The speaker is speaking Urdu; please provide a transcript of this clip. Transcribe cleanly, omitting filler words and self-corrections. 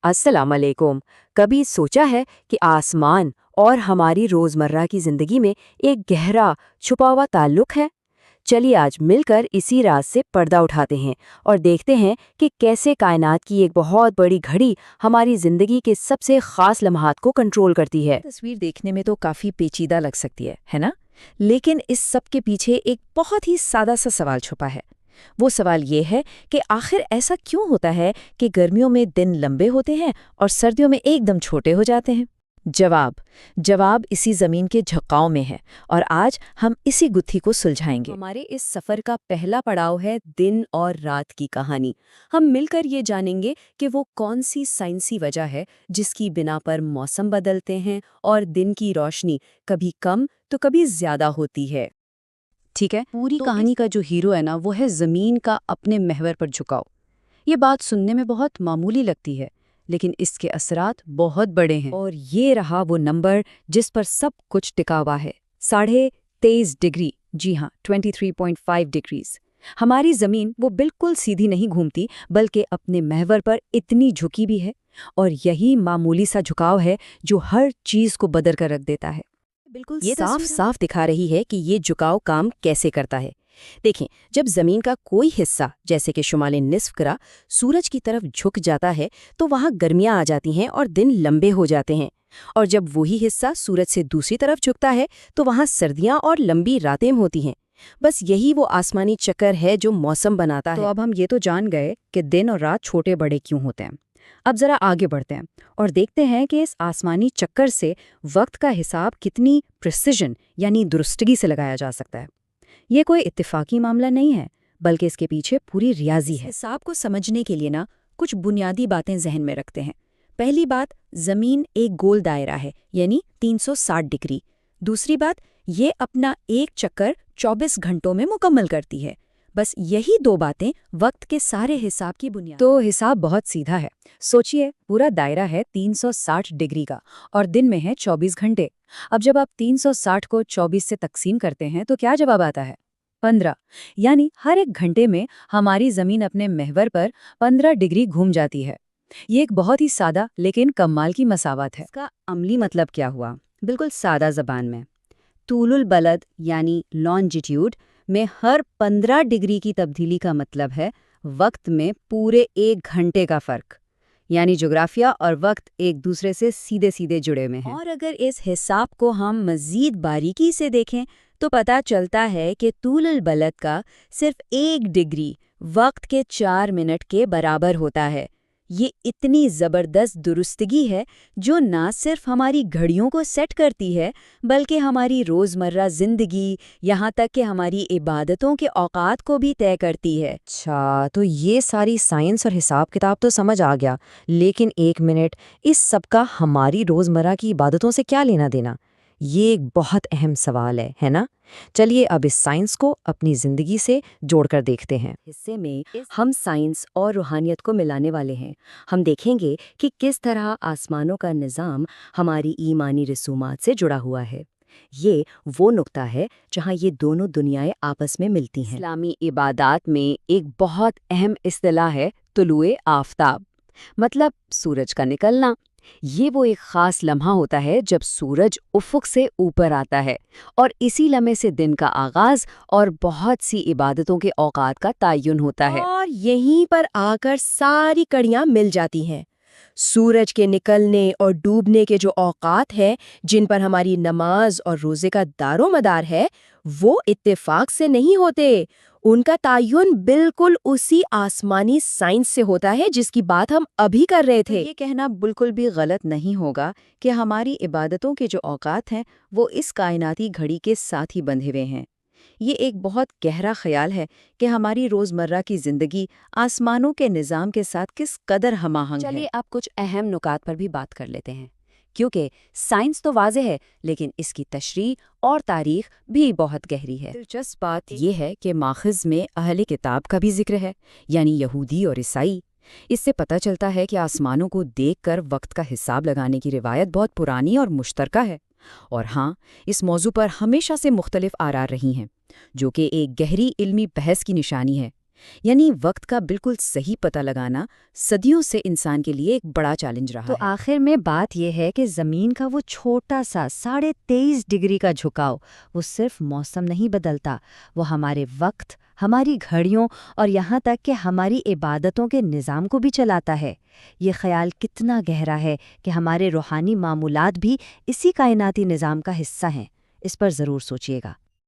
السلام علیکم۔ کبھی سوچا ہے کہ آسمان اور ہماری روزمرہ کی زندگی میں ایک گہرا چھپا ہوا تعلق ہے؟ چلیے آج مل کر اسی راز سے پردہ اٹھاتے ہیں اور دیکھتے ہیں کہ کیسے کائنات کی ایک بہت بڑی گھڑی ہماری زندگی کے سب سے خاص لمحات کو کنٹرول کرتی ہے۔ تصویر دیکھنے میں تو کافی پیچیدہ لگ سکتی ہے نا؟ لیکن اس سب کے پیچھے ایک بہت ہی سادہ سا سوال چھپا ہے۔ وہ سوال یہ ہے کہ آخر ایسا کیوں ہوتا ہے کہ گرمیوں میں دن لمبے ہوتے ہیں اور سردیوں میں ایک دم چھوٹے ہو جاتے ہیں؟ جواب اسی زمین کے جھکاؤ میں ہے، اور آج ہم اسی گتھی کو سلجھائیں گے۔ ہمارے اس سفر کا پہلا پڑاؤ ہے دن اور رات کی کہانی۔ ہم مل کر یہ جانیں گے کہ وہ کون سی سائنسی وجہ ہے جس کی بنا پر موسم بدلتے ہیں اور دن کی روشنی کبھی کم تو کبھی زیادہ ہوتی ہے۔ ٹھیک ہے، پوری کہانی کا جو ہیرو ہے نا، وہ ہے زمین کا اپنے محور پر جھکاؤ۔ یہ بات سننے میں بہت معمولی لگتی ہے، لیکن اس کے اثرات بہت بڑے ہیں۔ اور یہ رہا وہ نمبر جس پر سب کچھ ٹکا ہوا ہے، 23.5 ڈگری۔ جی ہاں، 23.5 ڈگریز۔ ہماری زمین وہ بالکل سیدھی نہیں گھومتی، بلکہ اپنے محور پر اتنی جھکی بھی ہے، اور یہی معمولی سا جھکاؤ ہے جو ہر چیز کو بدل کر رکھ دیتا ہے۔ بالکل یہ صاف دکھا رہی ہے کہ یہ جھکاؤ کام کیسے کرتا ہے۔ دیکھیں، جب زمین کا کوئی حصہ جیسے کہ شمال نصف کرہ سورج کی طرف جھک جاتا ہے تو وہاں گرمیاں آ جاتی ہیں اور دن لمبے ہو جاتے ہیں، اور جب وہی حصہ سورج سے دوسری طرف جھکتا ہے تو وہاں سردیاں اور لمبی راتیں ہوتی ہیں۔ بس یہی وہ آسمانی چکر ہے جو موسم بناتا ہے۔ تو اب ہم یہ تو جان گئے کہ دن اور رات چھوٹے بڑے کیوں ہوتے ہیں۔ اب ذرا آگے بڑھتے ہیں اور دیکھتے ہیں کہ اس آسمانی چکر سے وقت کا حساب کتنی پریسیژن یعنی درستگی سے لگایا جا سکتا ہے۔ یہ کوئی اتفاقی معاملہ نہیں ہے، بلکہ اس کے پیچھے پوری ریاضی ہے۔ حساب کو سمجھنے کے لیے کچھ بنیادی باتیں ذہن میں رکھتے ہیں۔ پہلی بات، زمین ایک گول دائرہ ہے، یعنی 360 ڈگری۔ دوسری بات، یہ اپنا ایک چکر 24 گھنٹوں میں مکمل کرتی ہے۔ بس یہی دو باتیں وقت کے سارے حساب کی بنیاد۔ تو حساب بہت سیدھا ہے۔ سوچئے، پورا دائرہ ہے 360 ڈگری کا اور دن میں ہے 24 گھنٹے۔ اب جب آپ 360 کو 24 سے تقسیم کرتے ہیں تو کیا جواب آتا ہے؟ 15۔ یعنی ہر ایک گھنٹے میں ہماری زمین اپنے محور پر 15 ڈگری گھوم جاتی ہے۔ یہ ایک بہت ہی سادہ لیکن کمال کی مساوات ہے۔ اس کا عملی مطلب کیا ہوا؟ بالکل سادہ زبان میں، طول البلد یعنی لانجیٹیوڈ میں ہر 15 ڈگری کی تبدیلی کا مطلب ہے وقت میں پورے ایک گھنٹے کا فرق، یعنی جغرافیہ اور وقت ایک دوسرے سے سیدھے سیدھے جڑے ہوئے ہیں۔ اور اگر اس حساب کو ہم مزید باریکی سے دیکھیں تو پتہ چلتا ہے کہ طول البلد کا صرف 1 ڈگری وقت کے 4 منٹ کے برابر ہوتا ہے۔ یہ اتنی زبردست درستگی ہے جو نہ صرف ہماری گھڑیوں کو سیٹ کرتی ہے، بلکہ ہماری روزمرہ زندگی، یہاں تک کہ ہماری عبادتوں کے اوقات کو بھی طے کرتی ہے۔ اچھا، تو یہ ساری سائنس اور حساب کتاب تو سمجھ آ گیا، لیکن ایک منٹ، اس سب کا ہماری روزمرہ کی عبادتوں سے کیا لینا دینا؟ یہ ایک بہت اہم سوال ہے نا؟ چلیے اب اس سائنس کو اپنی زندگی سے جوڑ کر دیکھتے ہیں۔ حصے میں ہم سائنس اور روحانیت کو ملانے والے ہیں۔ ہم دیکھیں گے کہ کس طرح آسمانوں کا نظام ہماری ایمانی رسومات سے جڑا ہوا ہے۔ یہ وہ نقطہ ہے جہاں یہ دونوں دنیائیں آپس میں ملتی ہیں۔ اسلامی عبادات میں ایک بہت اہم اصطلاح ہے طلوع آفتاب، مطلب سورج کا نکلنا۔ یہ وہ ایک خاص لمحہ ہوتا ہے جب سورج افق سے اوپر آتا ہے، اور اسی لمحے سے دن کا آغاز اور بہت سی عبادتوں کے اوقات کا تعین ہوتا ہے۔ اور یہیں پر آ کر ساری کڑیاں مل جاتی ہیں۔ سورج کے نکلنے اور ڈوبنے کے جو اوقات ہیں جن پر ہماری نماز اور روزے کا دار و مدار ہے، وہ اتفاق سے نہیں ہوتے۔ ان کا تعین بالکل اسی آسمانی سائنس سے ہوتا ہے جس کی بات ہم ابھی کر رہے تھے۔ یہ کہنا بالکل بھی غلط نہیں ہوگا کہ ہماری عبادتوں کے جو اوقات ہیں وہ اس کائناتی گھڑی کے ساتھ ہی بندھے ہوئے ہیں۔ یہ ایک بہت گہرا خیال ہے کہ ہماری روزمرہ کی زندگی آسمانوں کے نظام کے ساتھ کس قدر ہم آہنگ ہے۔ چلیے اب کچھ اہم نکات پر بھی بات کر لیتے ہیں، کیونکہ سائنس تو واضح ہے لیکن اس کی تشریح اور تاریخ بھی بہت گہری ہے۔ دلچسپ بات یہ ہے کہ ماخذ میں اہل کتاب کا بھی ذکر ہے، یعنی یہودی اور عیسائی۔ اس سے پتہ چلتا ہے کہ آسمانوں کو دیکھ کر وقت کا حساب لگانے کی روایت بہت پرانی اور مشترکہ ہے۔ اور ہاں، اس موضوع پر ہمیشہ سے مختلف آراء رہی ہیں، جو کہ ایک گہری علمی بحث کی نشانی ہے۔ یعنی وقت کا بالکل صحیح پتہ لگانا صدیوں سے انسان کے لیے ایک بڑا چیلنج رہا تو ہے۔ آخر میں بات یہ ہے کہ زمین کا وہ چھوٹا سا 23.5 ڈگری کا جھکاؤ وہ صرف موسم نہیں بدلتا، وہ ہمارے وقت، ہماری گھڑیوں اور یہاں تک کہ ہماری عبادتوں کے نظام کو بھی چلاتا ہے۔ یہ خیال کتنا گہرا ہے کہ ہمارے روحانی معمولات بھی اسی کائناتی نظام کا حصہ ہیں، اس پر ضرور سوچیے گا۔